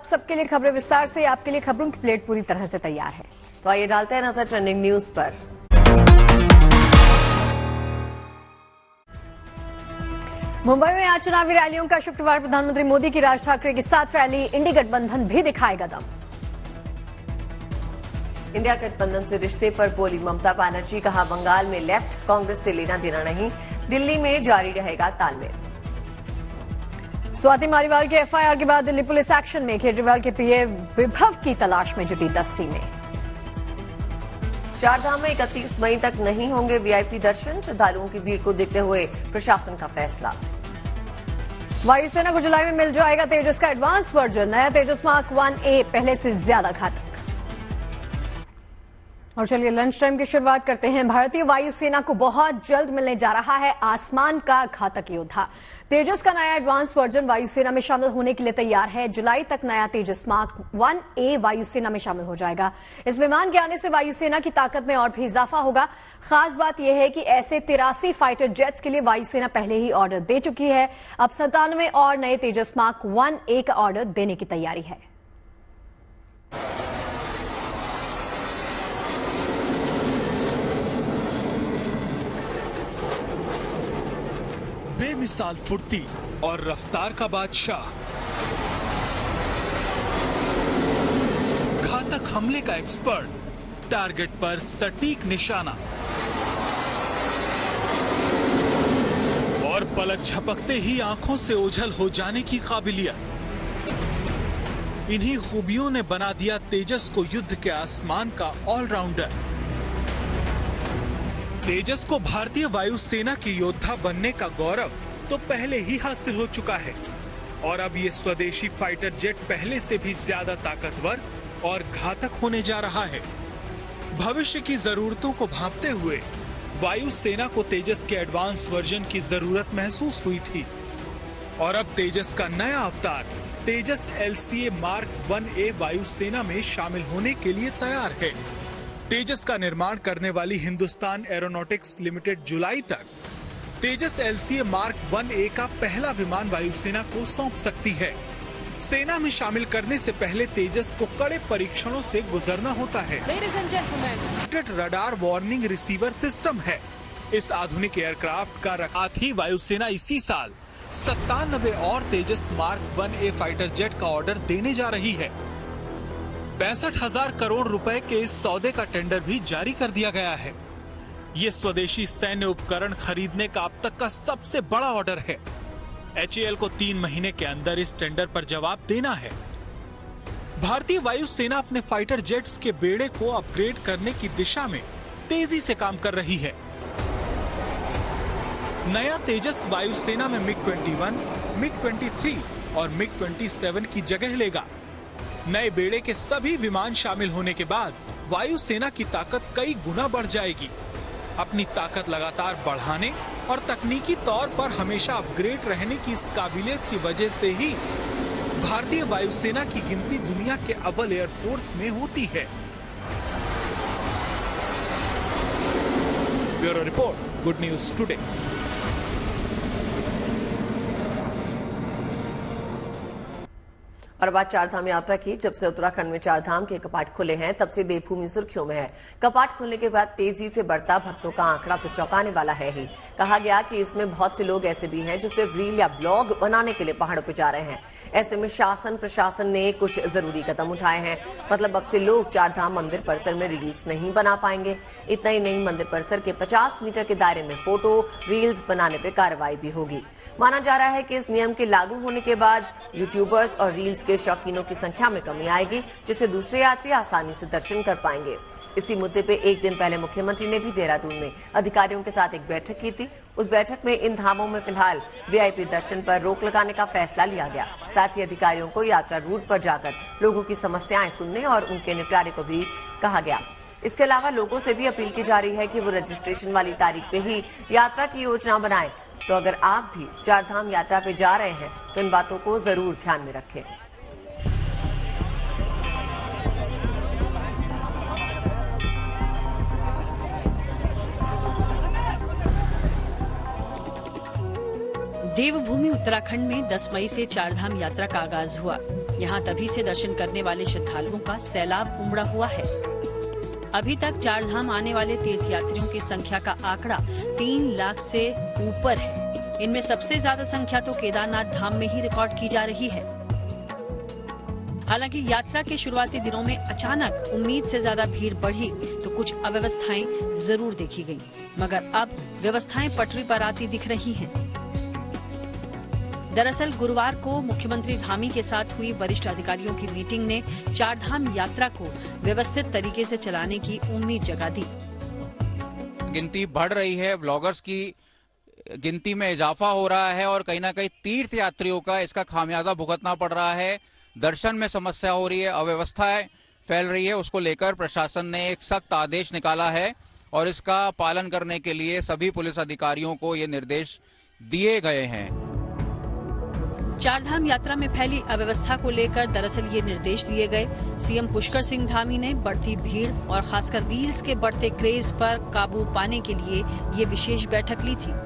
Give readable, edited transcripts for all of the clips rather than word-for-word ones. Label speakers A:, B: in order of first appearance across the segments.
A: सबके लिए खबरें विस्तार से। आपके लिए खबरों की प्लेट पूरी तरह से तैयार है,
B: तो आइए डालते हैं नजर ट्रेंडिंग न्यूज पर।
A: मुंबई में आज चुनावी रैलियों का शुक्रवार प्रधानमंत्री मोदी की राज ठाकरे के साथ रैली। इंडी गठबंधन भी दिखाएगा दम।
B: इंडिया गठबंधन से रिश्ते पर बोली ममता बनर्जी, कहा बंगाल में लेफ्ट कांग्रेस से लेना देना नहीं, दिल्ली में जारी रहेगा तालमेल।
A: स्वाति मालीवाल के एफआईआर के बाद दिल्ली पुलिस एक्शन में। केजरीवाल के पीए विभव की तलाश में जुटी 10 टीमें।
B: चारधाम में 31 मई तक नहीं होंगे वीआईपी दर्शन, श्रद्धालुओं की भीड़ को देखते हुए प्रशासन का फैसला।
A: वायुसेना को जुलाई में मिल जाएगा तेजस का एडवांस वर्जन। नया तेजस मार्क 1A पहले से ज्यादा घातक। और चलिए लंच टाइम की शुरुआत करते हैं। भारतीय वायुसेना को बहुत जल्द मिलने जा रहा है आसमान का घातक योद्धा। तेजस का नया एडवांस वर्जन वायुसेना में शामिल होने के लिए तैयार है। जुलाई तक नया तेजस मार्क 1A वायुसेना में शामिल हो जाएगा। इस विमान के आने से वायुसेना की ताकत में और भी इजाफा होगा। खास बात यह है कि ऐसे 83 फाइटर जेट्स के लिए वायुसेना पहले ही ऑर्डर दे चुकी है। अब 97 और नए तेजस मार्क 1A का ऑर्डर देने की तैयारी है।
C: बेमिसाल फुर्ती और रफ्तार का बादशाह, घातक हमले का एक्सपर्ट, टारगेट पर सटीक निशाना और पलक झपकते ही आंखों से ओझल हो जाने की काबिलियत। इन्हीं खूबियों ने बना दिया तेजस को युद्ध के आसमान का ऑलराउंडर। तेजस को भारतीय वायुसेना की योद्धा बनने का गौरव तो पहले ही हासिल हो चुका है और अब ये स्वदेशी फाइटर जेट पहले से भी ज्यादा ताकतवर और घातक होने जा रहा है। भविष्य की जरूरतों को भांपते हुए वायुसेना को तेजस के एडवांस वर्जन की जरूरत महसूस हुई थी और अब तेजस का नया अवतार तेजस LCA मार्क 1A वायुसेना में शामिल होने के लिए तैयार है। तेजस का निर्माण करने वाली हिंदुस्तान एरोनॉटिक्स लिमिटेड जुलाई तक तेजस LCA मार्क 1A का पहला विमान वायुसेना को सौंप सकती है। सेना में शामिल करने से पहले तेजस को कड़े परीक्षणों से गुजरना होता है। रडार वार्निंग रिसीवर सिस्टम है। इस आधुनिक एयरक्राफ्ट का रखात ही वायुसेना इसी साल 97 और तेजस मार्क 1A फाइटर जेट का ऑर्डर देने जा रही है। 65,000 करोड़ रुपए के इस सौदे का टेंडर भी जारी कर दिया गया है। ये स्वदेशी सैन्य उपकरण खरीदने का अब तक का सबसे बड़ा ऑर्डर है। HAL को 3 महीने के अंदर इस टेंडर पर जवाब देना है। भारतीय वायुसेना अपने फाइटर जेट्स के बेड़े को अपग्रेड करने की दिशा में तेजी से काम कर रही है। नया तेजस वायुसेना में MiG-21, MiG-23 और MiG-27 की जगह लेगा। नए बेड़े के सभी विमान शामिल होने के बाद वायुसेना की ताकत कई गुना बढ़ जाएगी। अपनी ताकत लगातार बढ़ाने और तकनीकी तौर पर हमेशा अपग्रेड रहने की इस काबिलियत की वजह से ही भारतीय वायुसेना की गिनती दुनिया के अव्वल एयरफोर्स में होती है। Bureau report, good news today.
B: और बात चारधाम यात्रा की। जब से उत्तराखंड में चारधाम के कपाट खुले हैं तब से देवभूमि सुर्खियों में है। कपाट खुलने के बाद तेजी से बढ़ता भक्तों का आंकड़ा तो चौंकाने वाला है ही। कहा गया कि इसमें बहुत से लोग ऐसे भी हैं जो सिर्फ रील या ब्लॉग बनाने के लिए पहाड़ों पर जा रहे हैं। ऐसे में शासन प्रशासन ने कुछ जरूरी कदम उठाए हैं। मतलब अब से लोग चारधाम मंदिर परिसर में रील्स नहीं बना पाएंगे। इतना ही नहीं, मंदिर परिसर के 50 मीटर के दायरे में फोटो रील्स बनाने पर कार्रवाई भी होगी। माना जा रहा है कि इस नियम के लागू होने के बाद यूट्यूबर्स और रील्स के शौकीनों की संख्या में कमी आएगी, जिससे दूसरे यात्री आसानी से दर्शन कर पाएंगे। इसी मुद्दे पे एक दिन पहले मुख्यमंत्री ने भी देहरादून में अधिकारियों के साथ एक बैठक की थी। उस बैठक में इन धामों में फिलहाल वीआईपी दर्शन पर रोक लगाने का फैसला लिया गया। साथ ही अधिकारियों को यात्रा रूट पर जाकर लोगों की समस्याएं सुनने और उनके निपटारे को भी कहा गया। इसके अलावा लोगों से भी अपील की जा रही है कि वो रजिस्ट्रेशन वाली तारीख पे ही यात्रा की योजना बनाएं। तो अगर आप भी चारधाम यात्रा पे जा रहे हैं तो इन बातों को जरूर ध्यान में रखें।
D: देवभूमि उत्तराखंड में 10 मई से चारधाम यात्रा का आगाज हुआ। यहाँ तभी से दर्शन करने वाले श्रद्धालुओं का सैलाब उमड़ा हुआ है। अभी तक चारधाम आने वाले तीर्थयात्रियों की संख्या का आंकड़ा 3 लाख से ऊपर है। इनमें सबसे ज्यादा संख्या तो केदारनाथ धाम में ही रिकॉर्ड की जा रही है। हालांकि यात्रा के शुरुआती दिनों में अचानक उम्मीद से ज्यादा भीड़ बढ़ी तो कुछ अव्यवस्थाएं जरूर देखी गईं, मगर अब व्यवस्थाएं पटरी पर आती दिख रही हैं। दरअसल गुरुवार को मुख्यमंत्री धामी के साथ हुई वरिष्ठ अधिकारियों की मीटिंग ने चारधाम यात्रा को व्यवस्थित तरीके से चलाने की उम्मीद जगा दी।
E: गिनती बढ़ रही है, ब्लॉगर्स की गिनती में इजाफा हो रहा है और कहीं ना कहीं तीर्थ यात्रियों का इसका खामियाजा भुगतना पड़ रहा है। दर्शन में समस्या हो रही है, अव्यवस्थाएं फैल रही है। उसको लेकर प्रशासन ने एक सख्त आदेश निकाला है और इसका पालन करने के लिए सभी पुलिस अधिकारियों को ये निर्देश दिए गए हैं।
D: चारधाम यात्रा में फैली अव्यवस्था को लेकर दरअसल ये निर्देश दिए गए। सीएम पुष्कर सिंह धामी ने बढ़ती भीड़ और खासकर रील्स के बढ़ते क्रेज पर काबू पाने के लिए ये विशेष बैठक ली थी।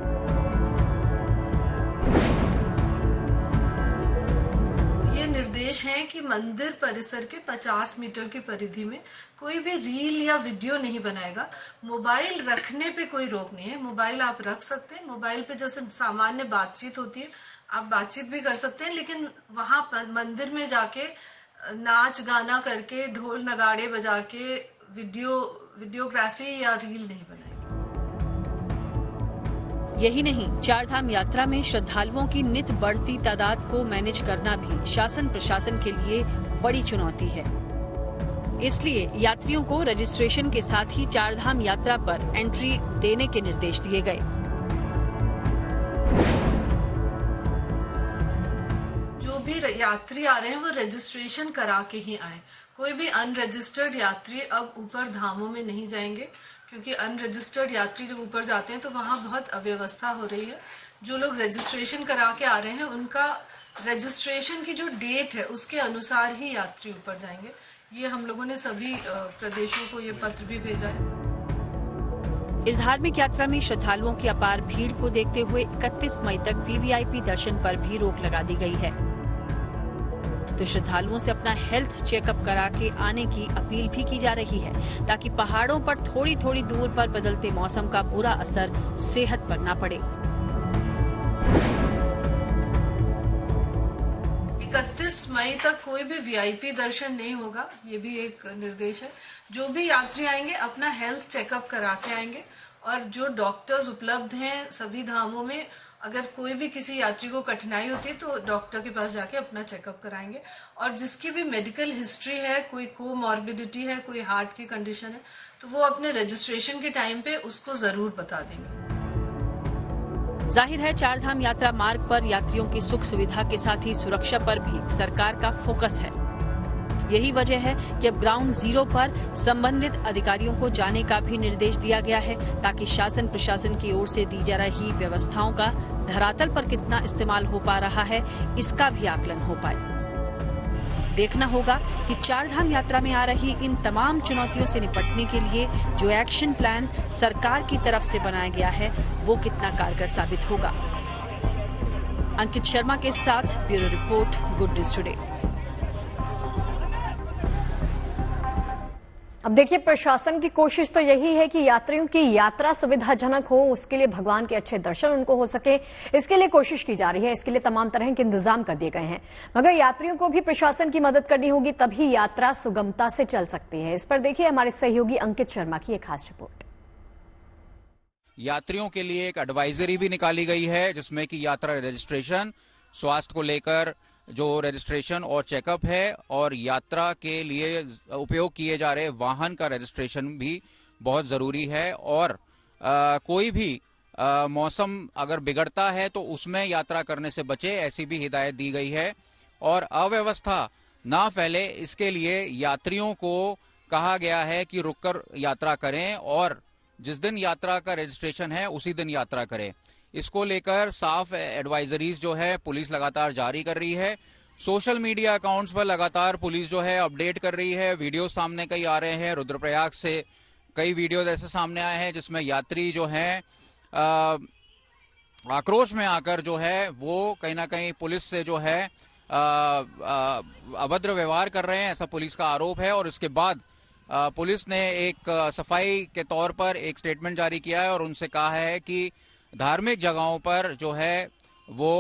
F: निर्देश है कि मंदिर परिसर के 50 मीटर की परिधि में कोई भी रील या वीडियो नहीं बनाएगा। मोबाइल रखने पे कोई रोक नहीं है, मोबाइल आप रख सकते हैं। मोबाइल पे जैसे सामान्य बातचीत होती है आप बातचीत भी कर सकते हैं, लेकिन वहां मंदिर में जाके नाच गाना करके ढोल नगाड़े बजा के वीडियोग्राफी या रील नहीं बनाएगी।
D: यही नहीं, चारधाम यात्रा में श्रद्धालुओं की नित बढ़ती तादाद को मैनेज करना भी शासन प्रशासन के लिए बड़ी चुनौती है। इसलिए यात्रियों को रजिस्ट्रेशन के साथ ही चारधाम यात्रा पर एंट्री देने के निर्देश दिए गए।
F: जो भी यात्री आ रहे हैं वो रजिस्ट्रेशन करा के ही आए। कोई भी अनरजिस्टर्ड यात्री अब ऊपर धामों में नहीं जाएंगे, क्योंकि अनरजिस्टर्ड यात्री जब ऊपर जाते हैं तो वहां बहुत अव्यवस्था हो रही है। जो लोग रजिस्ट्रेशन करा के आ रहे हैं उनका रजिस्ट्रेशन की जो डेट है उसके अनुसार ही यात्री ऊपर जाएंगे। ये हम लोगों ने सभी प्रदेशों को ये पत्र भी भेजा है।
D: इस धार्मिक यात्रा में श्रद्धालुओं की अपार भीड़ को देखते हुए 31 मई तक वीवीआईपी दर्शन पर भी रोक लगा दी गई है। तो श्रद्धालुओं से अपना हेल्थ चेकअप करा के आने की अपील भी की जा रही है, ताकि पहाड़ों पर थोड़ी थोड़ी दूर पर बदलते मौसम का बुरा असर सेहत पर न पड़े।
F: 31 मई तक कोई भी वीआईपी दर्शन नहीं होगा, ये भी एक निर्देश है। जो भी यात्री आएंगे अपना हेल्थ चेकअप करा के आएंगे, और जो डॉक्टर्स उपलब्ध हैं सभी धामों में, अगर कोई भी किसी यात्री को कठिनाई होती है तो डॉक्टर के पास जाके अपना चेकअप कराएंगे। और जिसकी भी मेडिकल हिस्ट्री है, कोई कोमॉर्बिडिटी है, कोई हार्ट की कंडीशन है, तो वो अपने रजिस्ट्रेशन के टाइम पे उसको जरूर बता देंगे।
D: जाहिर है चारधाम यात्रा मार्ग पर यात्रियों की सुख सुविधा के साथ ही सुरक्षा पर भी सरकार का फोकस है। यही वजह है कि अब ग्राउंड जीरो पर संबंधित अधिकारियों को जाने का भी निर्देश दिया गया है, ताकि शासन प्रशासन की ओर से दी जा रही व्यवस्थाओं का धरातल पर कितना इस्तेमाल हो पा रहा है, इसका भी आकलन हो पाए। देखना होगा कि चारधाम यात्रा में आ रही इन तमाम चुनौतियों से निपटने के लिए जो एक्शन प्लान सरकार की तरफ से बनाया गया है वो कितना कारगर साबित होगा। अंकित शर्मा के साथ bureau report, good news today.
A: अब देखिए, प्रशासन की कोशिश तो यही है कि यात्रियों की यात्रा सुविधाजनक हो, उसके लिए भगवान के अच्छे दर्शन उनको हो सके, इसके लिए कोशिश की जा रही है। इसके लिए तमाम तरह के इंतजाम कर दिए गए हैं, मगर यात्रियों को भी प्रशासन की मदद करनी होगी, तभी यात्रा सुगमता से चल सकती है। इस पर देखिए हमारे सहयोगी अंकित शर्मा की एक खास रिपोर्ट।
E: यात्रियों के लिए एक एडवाइजरी भी निकाली गई है, जिसमें कि यात्रा रजिस्ट्रेशन, स्वास्थ्य को लेकर जो रजिस्ट्रेशन और चेकअप है, और यात्रा के लिए उपयोग किए जा रहे वाहन का रजिस्ट्रेशन भी बहुत जरूरी है। और कोई भी मौसम अगर बिगड़ता है तो उसमें यात्रा करने से बचे, ऐसी भी हिदायत दी गई है। और अव्यवस्था ना फैले, इसके लिए यात्रियों को कहा गया है कि रुककर यात्रा करें, और जिस दिन यात्रा का रजिस्ट्रेशन है उसी दिन यात्रा करें। इसको लेकर साफ एडवाइजरीज जो है पुलिस लगातार जारी कर रही है। सोशल मीडिया अकाउंट्स पर लगातार पुलिस जो है अपडेट कर रही है। वीडियो सामने कई आ रहे हैं, रुद्रप्रयाग से कई वीडियो ऐसे सामने आए हैं जिसमें यात्री जो हैं आक्रोश में आकर जो है वो कहीं ना कहीं पुलिस से जो है अभद्र व्यवहार कर रहे हैं, ऐसा पुलिस का आरोप है। और इसके बाद पुलिस ने एक सफाई के तौर पर एक स्टेटमेंट जारी किया है और उनसे कहा है कि धार्मिक जगहों पर जो है वो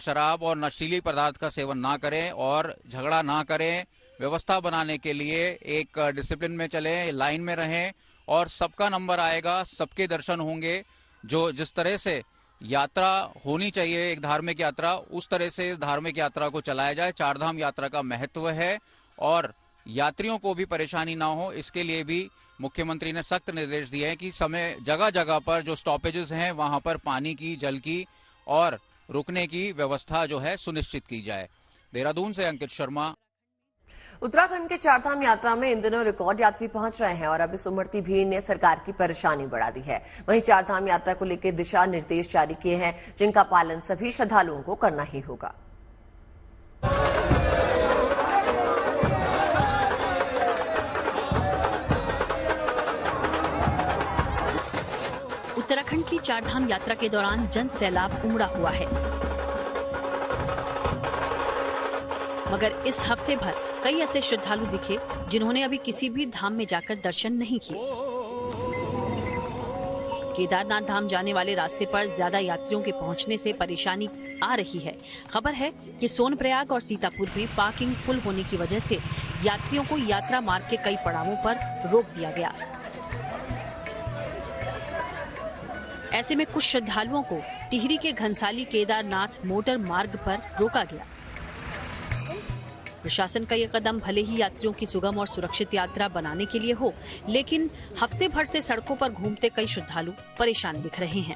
E: शराब और नशीली पदार्थ का सेवन ना करें और झगड़ा ना करें। व्यवस्था बनाने के लिए एक डिसिप्लिन में चलें, लाइन में रहें और सबका नंबर आएगा, सबके दर्शन होंगे। जो जिस तरह से यात्रा होनी चाहिए, एक धार्मिक यात्रा, उस तरह से धार्मिक यात्रा को चलाया जाए। चारधाम यात्रा का महत्व है और यात्रियों को भी परेशानी ना हो, इसके लिए भी मुख्यमंत्री ने सख्त निर्देश दिए हैं कि समय जगह जगह पर जो स्टॉपेजेस हैं वहां पर पानी की, जल की और रुकने की व्यवस्था जो है सुनिश्चित की जाए। देहरादून से अंकित शर्मा।
B: उत्तराखंड के चारधाम यात्रा में इन दिनों रिकॉर्ड यात्री पहुंच रहे हैं और अब इस उमड़ती भीड़ ने सरकार की परेशानी बढ़ा दी है। वहीं चारधाम यात्रा को लेकर दिशा निर्देश जारी किए हैं, जिनका पालन सभी श्रद्धालुओं को करना ही होगा।
D: उत्तराखंड की चारधाम यात्रा के दौरान जन सैलाब उमड़ा हुआ है, मगर इस हफ्ते भर कई ऐसे श्रद्धालु दिखे जिन्होंने अभी किसी भी धाम में जाकर दर्शन नहीं किए। केदारनाथ धाम जाने वाले रास्ते पर ज्यादा यात्रियों के पहुंचने से परेशानी आ रही है। खबर है कि सोनप्रयाग और सीतापुर में पार्किंग फुल होने की वजह से यात्रियों को यात्रा मार्ग के कई पड़ावों पर रोक दिया गया। ऐसे में कुछ श्रद्धालुओं को टिहरी के घनसाली केदारनाथ मोटर मार्ग पर रोका गया। प्रशासन का यह कदम भले ही यात्रियों की सुगम और सुरक्षित यात्रा बनाने के लिए हो, लेकिन हफ्ते भर से सड़कों पर घूमते कई श्रद्धालु परेशान दिख रहे हैं।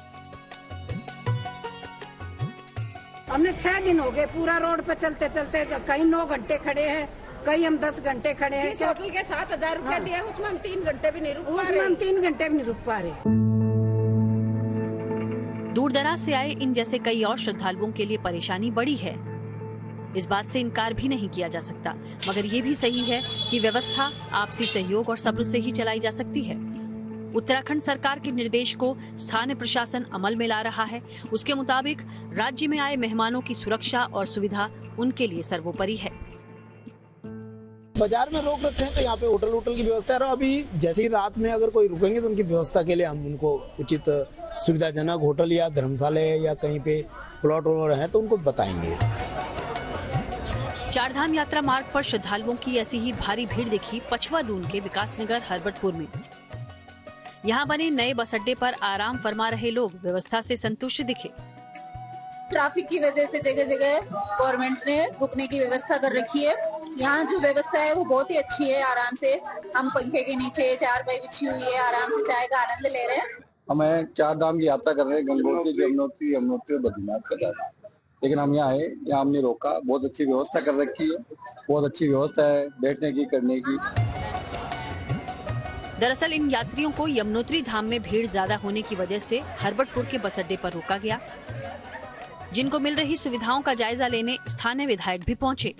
G: हमने 6 दिन हो गए पूरा रोड पर चलते चलते, कहीं 9 घंटे खड़े हैं, कहीं हम 10 घंटे खड़े हैं। होटल के 7,000 रुपए दिए, उसमें हम 3 घंटे भी नहीं रुक पा रहे।
D: दूर दराज से आए इन जैसे कई और श्रद्धालुओं के लिए परेशानी बड़ी है, इस बात से इनकार भी नहीं किया जा सकता। मगर ये भी सही है कि व्यवस्था आपसी सहयोग और सब्र से ही चलाई जा सकती है। उत्तराखंड सरकार के निर्देश को स्थानीय प्रशासन अमल में ला रहा है। उसके मुताबिक राज्य में आए मेहमानों की सुरक्षा और सुविधा उनके लिए सर्वोपरि है।
H: बाजार में रोक रखे हैं तो यहाँ पे होटल की व्यवस्था है। अभी जैसे ही रात में अगर कोई रुकेंगे तो उनकी व्यवस्था के लिए हम उनको उचित सुविधाजनक होटल या धर्मशाला या कहीं पे प्लॉट है तो उनको बताएंगे।
D: चारधाम यात्रा मार्ग पर श्रद्धालुओं की ऐसी ही भारी भीड़ दिखी पछवा दून के विकासनगर हरबटपुर में। यहाँ बने नए बस अड्डे पर आराम फरमा रहे लोग व्यवस्था से संतुष्ट दिखे।
I: ट्रैफिक की वजह से जगह जगह गवर्नमेंट ने रुकने की व्यवस्था कर रखी है। यहाँ जो व्यवस्था है वो बहुत ही अच्छी है। आराम से हम पंखे के नीचे चारपाई बिछी हुई है, आराम से चाय का आनंद ले रहे हैं।
J: हमें चारधाम की यात्रा कर रहे हैं, गंगोत्री, यमुनोत्री और बद्रीनाथ का जा रहे हैं, लेकिन हम यहाँ आए, यहाँ हमने रोका। बहुत अच्छी व्यवस्था कर रखी है, बहुत अच्छी व्यवस्था है बैठने की, करने की।
D: दरअसल इन यात्रियों को यमुनोत्री धाम में भीड़ ज्यादा होने की वजह से हरबटपुर के बस अड्डे पर रोका गया, जिनको मिल रही सुविधाओं का जायजा लेने स्थानीय विधायक भी पहुंचे।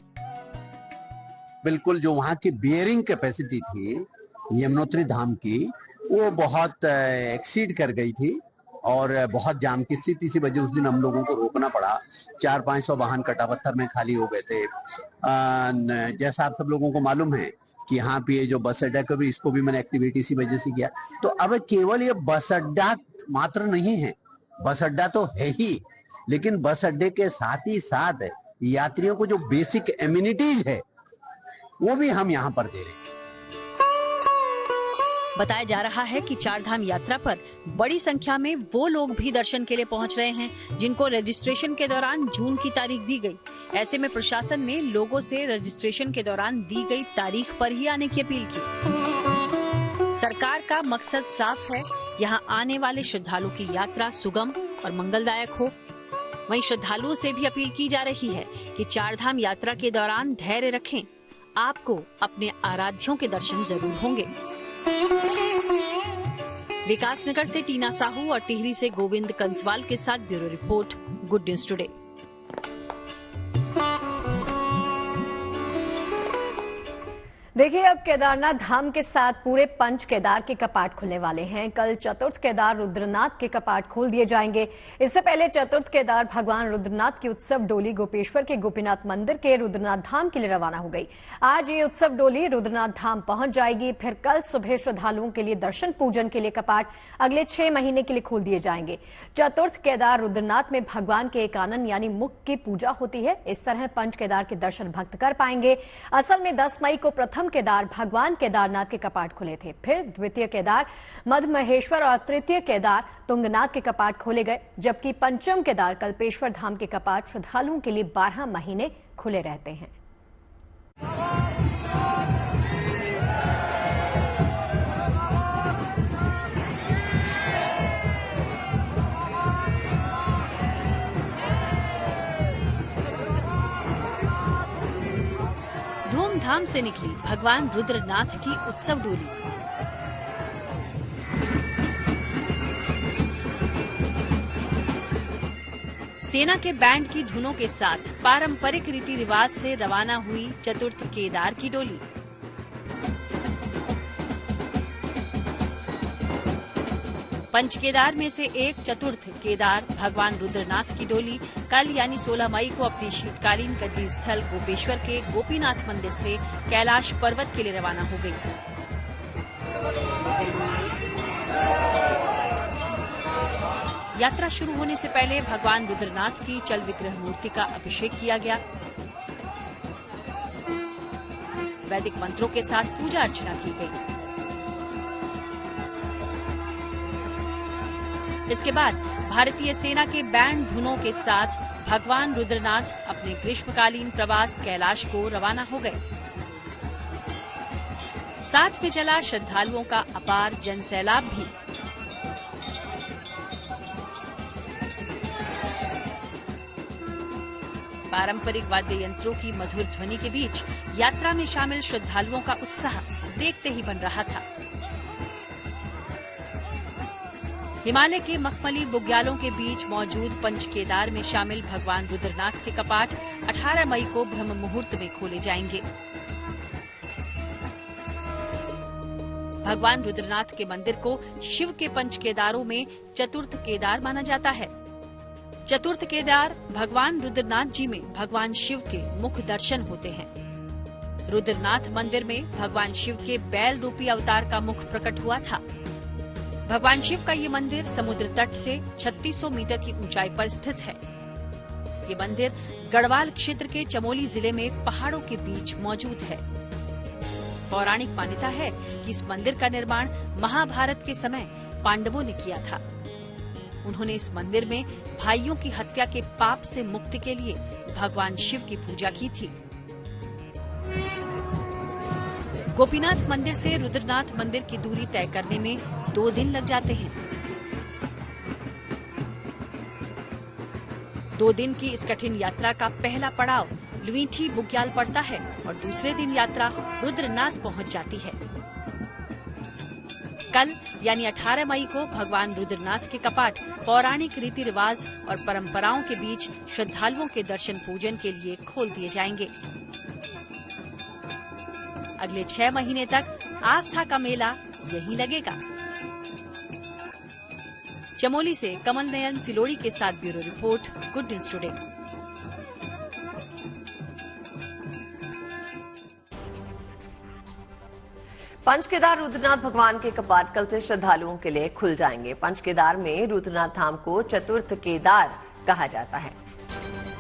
K: बिल्कुल जो वहाँ की बियरिंग कैपेसिटी थी यमुनोत्री धाम की, वो बहुत एक्सीड कर गई थी और बहुत जाम की स्थिति सी वजह उस दिन हम लोगों को रोकना पड़ा। 400-500 वाहन कटापत्थर में खाली हो गए थे। जैसा आप सब लोगों को मालूम है कि यहाँ पे ये जो बस अड्डा का भी, इसको भी मैंने एक्टिविटी सी वजह से किया। तो अब केवल ये बस अड्डा मात्र नहीं है, बस अड्डा तो है ही, लेकिन बस अड्डे के साथ ही साथ यात्रियों को जो बेसिक एमिनिटीज है वो भी हम यहाँ पर दे रहे हैं।
D: बताया जा रहा है कि चारधाम यात्रा पर बड़ी संख्या में वो लोग भी दर्शन के लिए पहुंच रहे हैं जिनको रजिस्ट्रेशन के दौरान जून की तारीख दी गई। ऐसे में प्रशासन ने लोगों से रजिस्ट्रेशन के दौरान दी गई तारीख पर ही आने की अपील की। सरकार का मकसद साफ है, यहाँ आने वाले श्रद्धालुओं की यात्रा सुगम और मंगलदायक हो। वहीं श्रद्धालुओं से भी अपील की जा रही है कि चारधाम यात्रा के दौरान धैर्य रखें, आपको अपने आराध्यों के दर्शन जरूर होंगे। विकासनगर से टीना साहू और टिहरी से गोविंद कंसवाल के साथ bureau report, good news today.
A: देखिए, अब केदारनाथ धाम के साथ पूरे पंच केदार के कपाट खुलने वाले हैं। कल चतुर्थ केदार रुद्रनाथ के कपाट खोल दिए जाएंगे। इससे पहले चतुर्थ केदार भगवान रुद्रनाथ की उत्सव डोली गोपेश्वर के गोपीनाथ मंदिर के रुद्रनाथ धाम के लिए रवाना हो गई। आज ये उत्सव डोली रुद्रनाथ धाम पहुंच जाएगी। फिर कल सुबह श्रद्धालुओं के लिए दर्शन पूजन के लिए कपाट अगले 6 महीने के लिए खोल दिए जाएंगे। चतुर्थ केदार रुद्रनाथ में भगवान के एकानन यानी मुख की पूजा होती है। इस तरह पंच केदार के दर्शन भक्त कर पाएंगे। असल में 10 मई को प्रथम केदार भगवान केदारनाथ के कपाट खुले थे। फिर द्वितीय केदार मध्य महेश्वर और तृतीय केदार तुंगनाथ के कपाट खोले गए, जबकि पंचम केदार कल्पेश्वर धाम के कपाट श्रद्धालुओं के लिए 12 महीने खुले रहते हैं।
D: धूमधाम से निकली भगवान रुद्रनाथ की उत्सव डोली। सेना के बैंड की धुनों के साथ पारंपरिक रीति रिवाज से रवाना हुई चतुर्थ केदार की डोली। पंच केदार में से एक चतुर्थ केदार भगवान रुद्रनाथ की डोली कल यानी 16 मई को अपने शीतकालीन गद्दी स्थल गोपेश्वर के गोपीनाथ मंदिर से कैलाश पर्वत के लिए रवाना हो गई। यात्रा शुरू होने से पहले भगवान रुद्रनाथ की चल विग्रह मूर्ति का अभिषेक किया गया। वैदिक मंत्रों के साथ पूजा अर्चना की गई। इसके बाद भारतीय सेना के बैंड धुनों के साथ भगवान रुद्रनाथ अपने ग्रीष्मकालीन प्रवास कैलाश को रवाना हो गए। साथ में चला श्रद्धालुओं का अपार जनसैलाब भी। पारंपरिक वाद्य यंत्रों की मधुर ध्वनि के बीच यात्रा में शामिल श्रद्धालुओं का उत्साह देखते ही बन रहा था। हिमालय के मखमली बुग्यालों के बीच मौजूद पंच केदार में शामिल भगवान रुद्रनाथ के कपाट 18 मई को ब्रह्म मुहूर्त में खोले जाएंगे। भगवान रुद्रनाथ के मंदिर को शिव के पंच केदारों में चतुर्थ केदार माना जाता है। चतुर्थ केदार भगवान रुद्रनाथ जी में भगवान शिव के मुख दर्शन होते हैं। रुद्रनाथ मंदिर में भगवान शिव के बैल रूपी अवतार का मुख प्रकट हुआ था। भगवान शिव का ये मंदिर समुद्र तट से 3600 मीटर की ऊंचाई पर स्थित है। ये मंदिर गढ़वाल क्षेत्र के चमोली जिले में पहाड़ों के बीच मौजूद है। पौराणिक मान्यता है कि इस मंदिर का निर्माण महाभारत के समय पांडवों ने किया था। उन्होंने इस मंदिर में भाइयों की हत्या के पाप से मुक्ति के लिए भगवान शिव की पूजा की थी। गोपीनाथ मंदिर से रुद्रनाथ मंदिर की दूरी तय करने में 2 दिन लग जाते हैं। 2 दिन की इस कठिन यात्रा का पहला पड़ाव लुईठी बुग्याल पड़ता है और दूसरे दिन यात्रा रुद्रनाथ पहुंच जाती है। कल यानी 18 मई को भगवान रुद्रनाथ के कपाट पौराणिक रीति रिवाज और परंपराओं के बीच श्रद्धालुओं के दर्शन पूजन के लिए खोल दिए जाएंगे। अगले 6 महीने तक आस्था का मेला यहीं लगेगा। चमोली से कमल नयन सिलोड़ी के साथ bureau report, good news today.
B: Panch Kedar Rudranath भगवान के कपाट कल से श्रद्धालुओं के लिए खुल जाएंगे। पंच केदार में रुद्रनाथ धाम को चतुर्थ केदार कहा जाता है।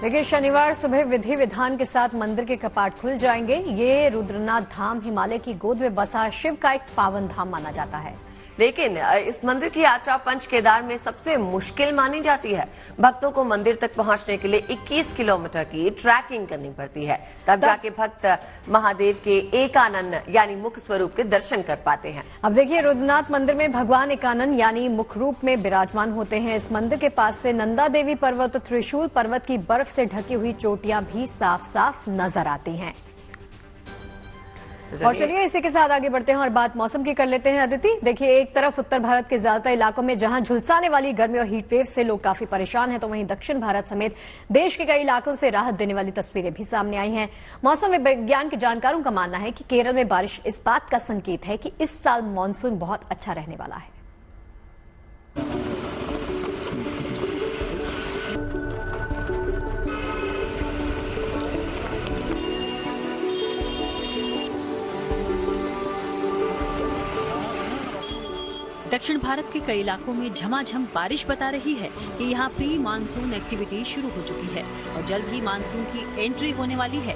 A: देखिए, शनिवार सुबह विधि विधान के साथ मंदिर के कपाट खुल जाएंगे। ये रुद्रनाथ धाम हिमालय की गोद में बसा शिव का एक पावन धाम माना जाता है।
B: लेकिन इस मंदिर की यात्रा पंच केदार में सबसे मुश्किल मानी जाती है। भक्तों को मंदिर तक पहुंचने के लिए 21 किलोमीटर की ट्रैकिंग करनी पड़ती है। तब जाके भक्त महादेव के एकानन यानी मुख स्वरूप के दर्शन कर पाते हैं।
A: अब देखिए, रुद्रनाथ मंदिर में भगवान एकानन यानी मुख रूप में विराजमान होते हैं। इस मंदिर के पास से नंदा देवी पर्वत और त्रिशूल पर्वत की बर्फ से ढकी हुई चोटियां भी साफ साफ नजर आती हैं। और चलिए इसी के साथ आगे बढ़ते हैं और बात मौसम की कर लेते हैं। अदिति, देखिए एक तरफ उत्तर भारत के ज्यादातर इलाकों में जहां झुलसाने वाली गर्मी और हीट वेव से लोग काफी परेशान हैं, तो वहीं दक्षिण भारत समेत देश के कई इलाकों से राहत देने वाली तस्वीरें भी सामने आई हैं। मौसम विज्ञान के जानकारों का मानना है कि केरल में बारिश इस बात का संकेत है कि इस साल मानसून बहुत अच्छा रहने वाला है।
D: दक्षिण भारत के कई इलाकों में झमाझम बारिश बता रही है कि यहाँ प्री मानसून एक्टिविटी शुरू हो चुकी है और जल्द ही मानसून की एंट्री होने वाली है।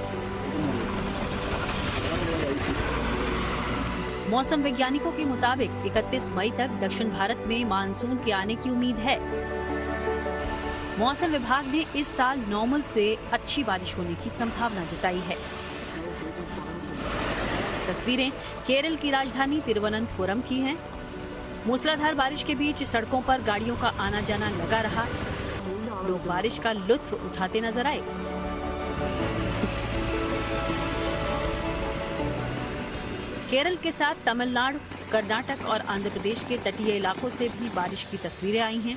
D: मौसम वैज्ञानिकों के मुताबिक 31 मई तक दक्षिण भारत में मानसून के आने की उम्मीद है। मौसम विभाग ने इस साल नॉर्मल से अच्छी बारिश होने की संभावना जताई है। तस्वीरें केरल की राजधानी तिरुवनंतपुरम की हैं। मूसलाधार बारिश के बीच सड़कों पर गाड़ियों का आना जाना लगा रहा। लोग बारिश का लुत्फ उठाते नजर आए। केरल के साथ तमिलनाडु, कर्नाटक और आंध्र प्रदेश के तटीय इलाकों से भी बारिश की तस्वीरें आई हैं।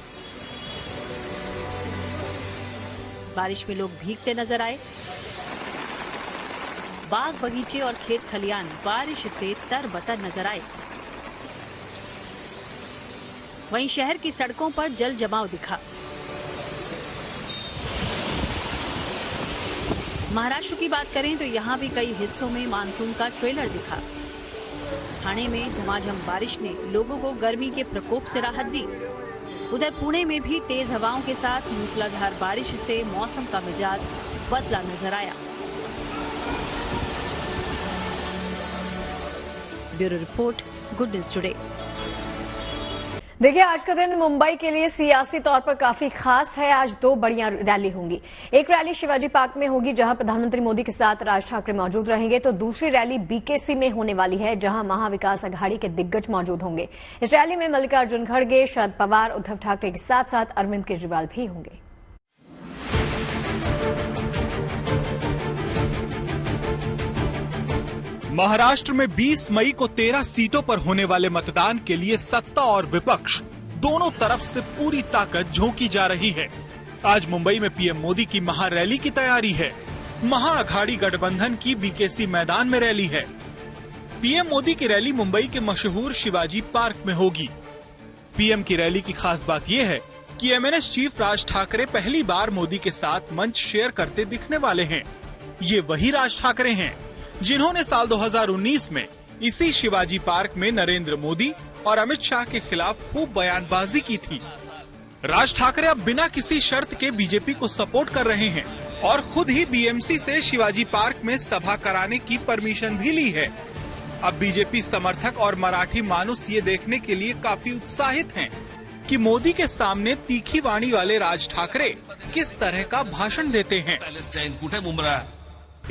D: बारिश में लोग भीगते नजर आए। बाग बगीचे और खेत खलियान बारिश से तरबतर नजर आए। वहीं शहर की सड़कों पर जल जमाव दिखा। महाराष्ट्र की बात करें तो यहाँ भी कई हिस्सों में मानसून का ट्रेलर दिखा। ठाणे में झमाझम बारिश ने लोगों को गर्मी के प्रकोप से राहत दी। उधर पुणे में भी तेज हवाओं के साथ मूसलाधार बारिश से मौसम का मिजाज बदला नजर आया। Bureau report, good news today.
A: देखिए आज का दिन मुंबई के लिए सियासी तौर पर काफी खास है। आज दो बड़ी रैली होंगी। एक रैली शिवाजी पार्क में होगी जहां प्रधानमंत्री मोदी के साथ राज ठाकरे मौजूद रहेंगे, तो दूसरी रैली बीकेसी में होने वाली है जहां महाविकास अघाड़ी के दिग्गज मौजूद होंगे। इस रैली में मल्लिकार्जुन खड़गे, शरद पवार, उद्धव ठाकरे के साथ साथ अरविंद केजरीवाल भी होंगे।
C: महाराष्ट्र में 20 मई को 13 सीटों पर होने वाले मतदान के लिए सत्ता और विपक्ष दोनों तरफ से पूरी ताकत झोंकी जा रही है। आज मुंबई में पीएम मोदी की महारैली की तैयारी है। महाअघाड़ी गठबंधन की बीकेसी मैदान में रैली है। पीएम मोदी की रैली मुंबई के मशहूर शिवाजी पार्क में होगी। पीएम की रैली की खास बात यह है कि एमएनएस चीफ राज ठाकरे पहली बार मोदी के साथ मंच शेयर करते दिखने वाले हैं। ये वही राज ठाकरे हैं जिन्होंने साल 2019 में इसी शिवाजी पार्क में नरेंद्र मोदी और अमित शाह के खिलाफ खूब बयानबाजी की थी। राज ठाकरे अब बिना किसी शर्त के बीजेपी को सपोर्ट कर रहे हैं और खुद ही बीएमसी से शिवाजी पार्क में सभा कराने की परमिशन भी ली है। अब बीजेपी समर्थक और मराठी मानुस ये देखने के लिए काफी उत्साहित हैं कि मोदी के सामने तीखी वाणी वाले राज ठाकरे किस तरह का भाषण देते हैं।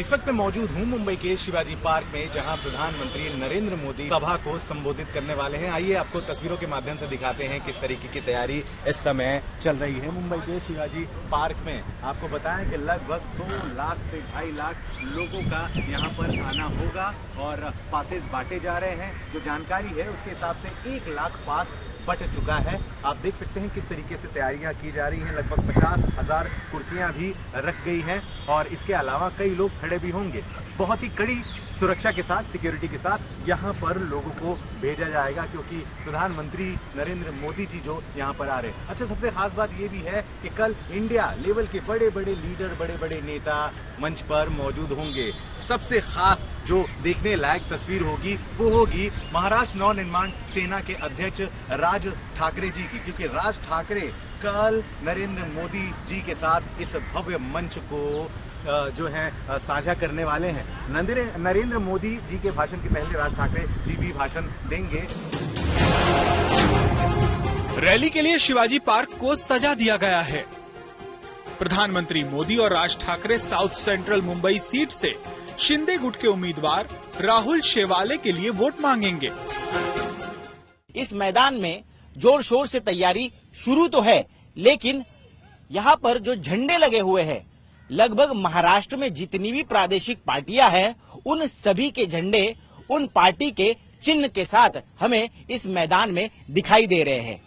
L: इस वक्त मैं मौजूद हूँ मुंबई के शिवाजी पार्क में जहाँ प्रधानमंत्री नरेंद्र मोदी सभा को संबोधित करने वाले हैं। आइए आपको तस्वीरों के माध्यम से दिखाते हैं किस तरीके की तैयारी इस समय चल रही है मुंबई के शिवाजी पार्क में। आपको बताएं कि लगभग 2 लाख से 2.5 लाख लोगों का यहाँ पर आना होगा और पासेस बांटे जा रहे हैं। जो जानकारी है उसके हिसाब से 1 लाख पास बट चुका है। आप देख सकते हैं किस तरीके से तैयारियां की जा रही हैं। लगभग 50,000 कुर्सियां भी रख गई हैं और इसके अलावा कई लोग खड़े भी होंगे। बहुत ही कड़ी सुरक्षा के साथ, सिक्योरिटी के साथ यहाँ पर लोगों को भेजा जाएगा क्योंकि प्रधानमंत्री नरेंद्र मोदी जी जो यहाँ पर आ रहे हैं। अच्छा, सबसे खास बात ये भी है कि कल इंडिया लेवल के बड़े बड़े लीडर, बड़े बड़े नेता मंच पर मौजूद होंगे। सबसे खास जो देखने लायक तस्वीर होगी वो होगी महाराष्ट्र नव निर्माण सेना के अध्यक्ष राज ठाकरे जी की, क्योंकि राज ठाकरे कल नरेंद्र मोदी जी के साथ इस भव्य मंच को जो है साझा करने वाले हैं। नरेंद्र मोदी जी के भाषण के पहले राज ठाकरे जी भी भाषण देंगे।
C: रैली के लिए शिवाजी पार्क को सजा दिया गया है। प्रधानमंत्री मोदी और Raj Thackeray south central Mumbai seat से शिंदे गुट के उम्मीदवार राहुल शेवाले के लिए वोट मांगेंगे।
M: इस मैदान में जोर शोर से तैयारी शुरू तो है, लेकिन यहाँ पर जो झंडे लगे हुए हैं, लगभग महाराष्ट्र में जितनी भी प्रादेशिक पार्टियां हैं उन सभी के झंडे उन पार्टी के चिन्ह के साथ हमें इस मैदान में दिखाई दे रहे हैं।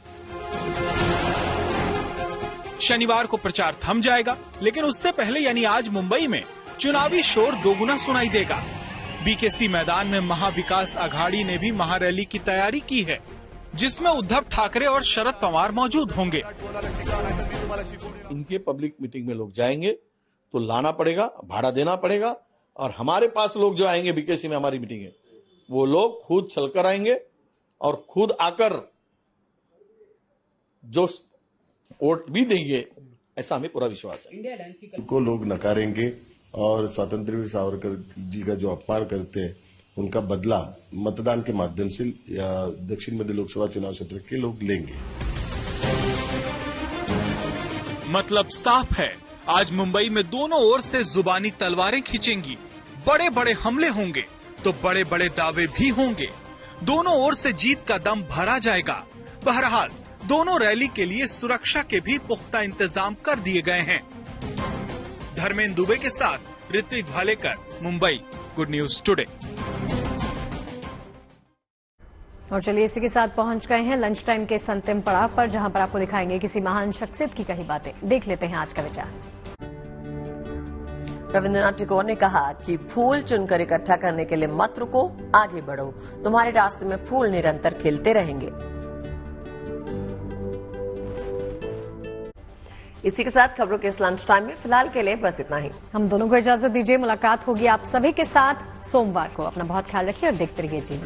C: शनिवार को प्रचार थम जाएगा, लेकिन उससे पहले यानी आज मुंबई में चुनावी शोर दोगुना सुनाई देगा। बीकेसी मैदान में महाविकास अघाड़ी ने भी महारैली की तैयारी की है, जिसमें उद्धव ठाकरे और शरद पवार मौजूद होंगे।
N: इनके पब्लिक मीटिंग में लोग जाएंगे तो लाना पड़ेगा, भाड़ा देना पड़ेगा, और हमारे पास लोग जो आएंगे बीकेसी में हमारी मीटिंग है, वो लोग खुद चलकर आएंगे और खुद आकर जो वोट भी देंगे, ऐसा हमें पूरा विश्वास है।
O: को लोग नकारेंगे और स्वतंत्र वीर सावरकर जी का जो अपमान करते हैं उनका बदला मतदान के माध्यम से या दक्षिण मध्य लोकसभा चुनाव क्षेत्र के लोग लेंगे।
C: मतलब साफ है, आज मुंबई में दोनों ओर से जुबानी तलवारें खींचेंगी। बड़े बड़े हमले होंगे तो बड़े बड़े दावे भी होंगे। दोनों ओर से जीत का दम भरा जाएगा। बहरहाल दोनों रैली के लिए सुरक्षा के भी पुख्ता इंतजाम कर दिए गए हैं। धर्मेंद्र दुबे के साथ Ritwik Bhalekar, Mumbai, good news today.
A: और चलिए इसी के साथ पहुंच गए हैं लंच टाइम के अंतिम पड़ाव पर, जहां पर आपको दिखाएंगे किसी महान शख्सियत की कही बातें। देख लेते हैं आज का विचार।
B: रविंद्रनाथ टैगोर ने कहा कि फूल चुनकर इकट्ठा करने के लिए मत रुको, आगे बढ़ो, तुम्हारे रास्ते में फूल निरंतर खिलते रहेंगे। इसी के साथ खबरों के इस लंच टाइम में फिलहाल के लिए बस इतना ही।
A: हम दोनों को इजाजत दीजिए। मुलाकात होगी आप सभी के साथ सोमवार को। अपना बहुत ख्याल रखिए और देखते रहिए जी।